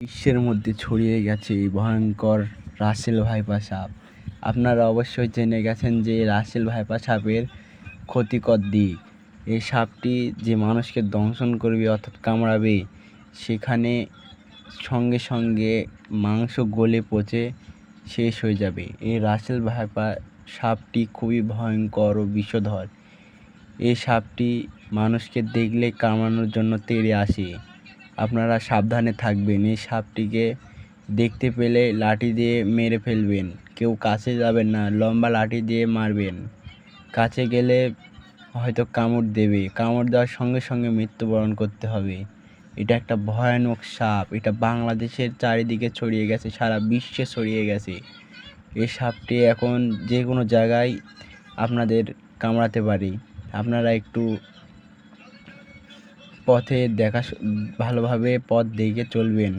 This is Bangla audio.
বিশ্বের মধ্যে ছড়িয়ে গেছে এই ভয়ঙ্কর রাসেল ভাইপার সাপ। আপনারা অবশ্যই জেনে গেছেন যে রাসেল ভাইপার সাপের ক্ষতিকর দিক। এই সাপটি যে মানুষকে দংশন করবে অর্থাৎ কামড়াবে, সেখানে সঙ্গে সঙ্গে মাংস গলে পচে শেষ হয়ে যাবে। এই রাসেল ভাইপার সাপটি খুবই ভয়ঙ্কর ও বিষধর। এই সাপটি মানুষকে দেখলে কামড়ানোর জন্য তেড়ে আসে। আপনারা সাবধানে থাকবেন। এই সাপটিকে দেখতে পেলে লাঠি দিয়ে মেরে ফেলবেন। কেউ কাছে যাবেন না, লম্বা লাঠি দিয়ে মারবেন। কাছে গেলে হয়তো কামড় দেবে, কামড় দেওয়ার সঙ্গে সঙ্গে মৃত্যুবরণ করতে হবে। এটা একটা ভয়ানক সাপ। এটা বাংলাদেশের চারিদিকে ছড়িয়ে গেছে, সারা বিশ্বে ছড়িয়ে গেছে। এই সাপটি এখন যে কোনো জায়গায় আপনাদের কামড়াতে পারে। আপনারা একটু পথে ভালোভাবে পথ দেখে চলবেন।